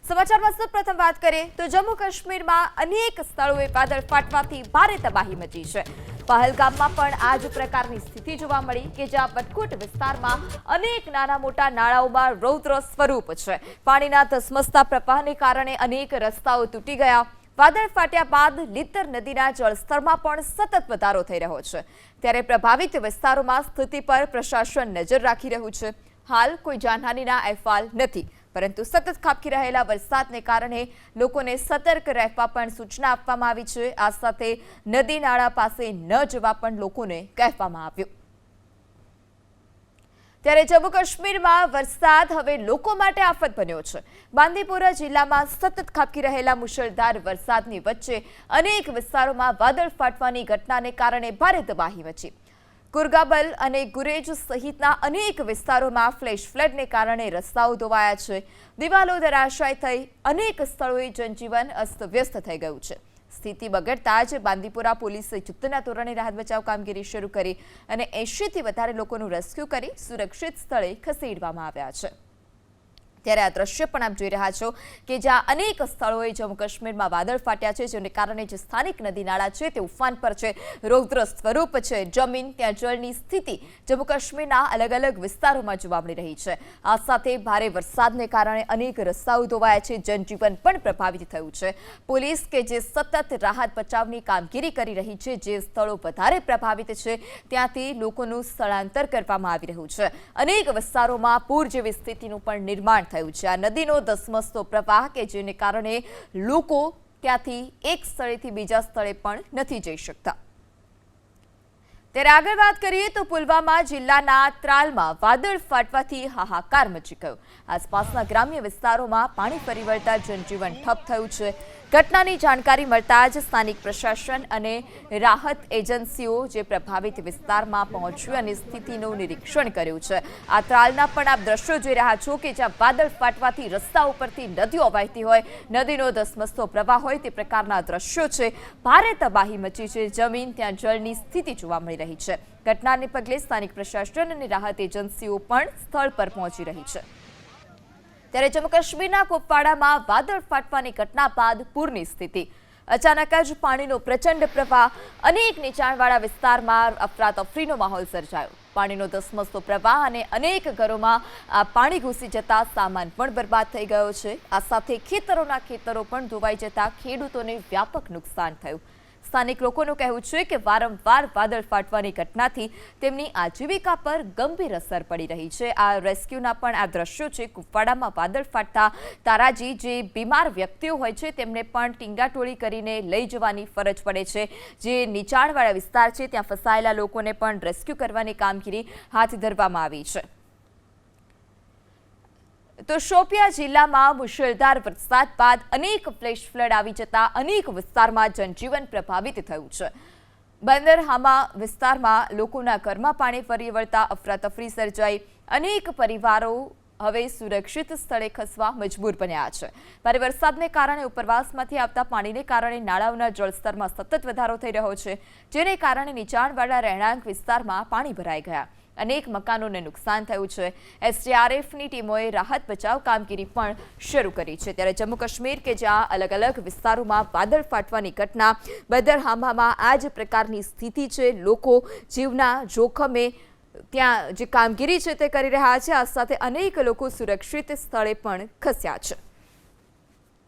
સમાચારમાં સૌપ્રથમ વાત કરીએ તો જમ્મુ કાશ્મીરમાં અનેક સ્થળોએ વાદળ ફાટવાથી ભારે તબાહી મચી છે। પહલગામમાં પણ આ જ પ્રકારની સ્થિતિ જોવા મળી કે જ્યાં બટકુટ વિસ્તારમાં અનેક નાના મોટા નાળાઓમાં રૌદ્ર સ્વરૂપ છે। પાણીના ધસમસતા પ્રવાહને કારણે અનેક રસ્તાઓ તૂટી ગયા। વાદળ ફાટ્યા બાદ લીતર નદીના જળસ્તરમાં પણ સતત વધારો થઈ રહ્યો છે, ત્યારે પ્રભાવિત વિસ્તારોમાં સ્થિતિ પર પ્રશાસન નજર રાખી રહ્યું છે। હાલ કોઈ જાનહાનિના અહેવાલ નથી, પરંતુ સતત ખાબકી રહેલા વરસાદને કારણે લોકોને સતર્ક રહેવા પણ સૂચના આપવામાં આવી છે। આ સાથે નદી નાળા પાસે ન જવા પણ લોકોને કહેવામાં આવ્યું। ત્યારે જમ્મુ કાશ્મીરમાં વરસાદ હવે લોકો માટે આફત બન્યો છે। બાંદીપોરા જિલ્લામાં સતત ખાબકી રહેલા મુશળધાર વરસાદની વચ્ચે અનેક વિસ્તારોમાં વાદળ ફાટવાની ઘટનાને કારણે ભારે તબાહી મચી। કુરગાબલ અને ગુરેજ સહિતના અનેક વિસ્તારોમાં ફ્લેશ ફ્લડને કારણે રસ્તાઓ ધોવાયા છે। દિવાલો ધરાશાય થઈ અનેક સ્થળોએ જનજીવન અસ્તવ્યસ્ત થઈ ગયું છે। સ્થિતિ બગડતા જ બાંદીપોરા પોલીસે યુદ્ધના ધોરણે રાહત બચાવ કામગીરી શરૂ કરી અને 80થી વધારે લોકોનું રેસ્ક્યુ કરી સુરક્ષિત સ્થળે ખસેડવામાં આવ્યા છે। ત્યારે આ દ્રશ્ય પણ આપ જોઈ રહ્યા છો કે જ્યાં અનેક સ્થળોએ જમ્મુ કાશ્મીરમાં વાદળ ફાટ્યા છે, જેને કારણે જે સ્થાનિક નદી નાળા છે તે ઉફાન પર છે, રૌદ્ર સ્વરૂપ છે। જમીન ત્યાં જળની સ્થિતિ જમ્મુ કાશ્મીરના અલગ અલગ વિસ્તારોમાં જોવા મળી રહી છે। આ સાથે ભારે વરસાદને કારણે અનેક રસ્તાઓ ધોવાયા છે, જનજીવન પણ પ્રભાવિત થયું છે। પોલીસ કે જે સતત રાહત બચાવની કામગીરી કરી રહી છે, જે સ્થળો વધારે પ્રભાવિત છે ત્યાંથી લોકોનું સ્થળાંતર કરવામાં આવી રહ્યું છે। અનેક વિસ્તારોમાં પૂર જેવી સ્થિતિનું પણ નિર્માણ થયું છે। આ નદીનો ધસમસતો પ્રવાહ કે જેને કારણે લોકો ત્યાંથી એક સ્થળેથી બીજા સ્થળે પણ નથી જઈ શકતા। ત્યારે આગળ વાત કરીએ તો પુલવામા જિલ્લાના ત્રાલમાં વાદળ ફાટવાથી હાહાકાર મચી ગયો। આસપાસના ગ્રામ્ય વિસ્તારોમાં પાણી ફરી વળતા જનજીવન ઠપ થયું છે। ઘટનાની જાણકારી મળતા જ સ્થાનિક પ્રશાસન અને રાહત એજન્સીઓ જે પ્રભાવિત વિસ્તારમાં પહોંચ્યું અને સ્થિતિનું નિરીક્ષણ કર્યું છે। આ ત્રાલના પણ આપ દ્રશ્યો જોઈ રહ્યા છો કે જ્યાં વાદળ ફાટવાથી રસ્તા ઉપરથી નદીઓ વહેતી હોય, નદીનો ધસમસતો પ્રવાહ હોય તે પ્રકારના દ્રશ્યો છે। ભારે તબાહી મચી છે, જમીન ત્યાં જળની સ્થિતિ જોવા મળી રહી છે। ઘટનાને પગલે સ્થાનિક પ્રશાસન અને રાહત એજન્સીઓ પણ સ્થળ પર પહોંચી રહી છે। ત્યારે જમ્મુ કાશ્મીરના કુપવાડામાં વાદળ ફાટવાની ઘટના બાદ પૂરની સ્થિતિ। અચાનક જ પાણીનો પ્રચંડ પ્રવાહ, અનેક નીચાણવાળા વિસ્તારમાં અફરાતફરીનો માહોલ સર્જાયો। પાણીનો ધસમસતો પ્રવાહ અને અનેક ઘરોમાં પાણી ઘૂસી જતા સામાન પણ બરબાદ થઈ ગયો છે। આ સાથે ખેતરો પણ ધોવાઈ જતા ખેડૂતોને વ્યાપક નુકસાન થયું। સ્થાનિક લોકોનું કહેવું છે કે વારંવાર વાદળ ફાટવાની ઘટનાથી તેમની આજીવિકા પર ગંભીર અસર પડી રહી છે। આ રેસ્ક્યુના પણ આ દ્રશ્યો છે। કુપવાડામાં વાદળ ફાટતા તારાજી જે બીમાર વ્યક્તિઓ હોય છે તેમને પણ ટીંગાટોળી કરીને લઈ જવાની ફરજ પડે છે। જે નીચાણવાળા વિસ્તાર છે ત્યાં ફસાયેલા લોકોને પણ રેસ્ક્યુ કરવાની કામગીરી હાથ ધરવામાં આવી છે। તો શોપિયા જિલ્લામાં મુશળધાર વરસાદ બાદ અનેક ફ્લેશ ફ્લડ આવી જતા અનેક વિસ્તારમાં જનજીવન પ્રભાવિત થયું છે। બંદરહામા વિસ્તારમાં લોકોના ઘરમાં પાણી ફરી વળતા અફરાતફરી સર્જાઈ। અનેક પરિવારો હવે સુરક્ષિત સ્થળે ખસવા મજબૂર બન્યા છે। ભારે વરસાદને કારણે ઉપરવાસમાંથી આવતા પાણીને કારણે નાળાઓના જળસ્તરમાં સતત વધારો થઈ રહ્યો છે, જેને કારણે નીચાણવાળા રહેણાંક વિસ્તારમાં પાણી ભરાઈ ગયા। અનેક મકાનોને નુકસાન થયું છે। એસડીઆરએફની ટીમોએ રાહત બચાવ કામગીરી પણ શરૂ કરી છે। ત્યારે જમ્મુ કાશ્મીર કે જ્યાં અલગ અલગ વિસ્તારોમાં વાદળ ફાટવાની ઘટના, બંદરહામામાં આ જ પ્રકારની સ્થિતિ છે। લોકો જીવના જોખમે ત્યાં જે કામગીરી છે તે કરી રહ્યા છે। આ સાથે અનેક લોકો સુરક્ષિત સ્થળે પણ ખસ્યા છે।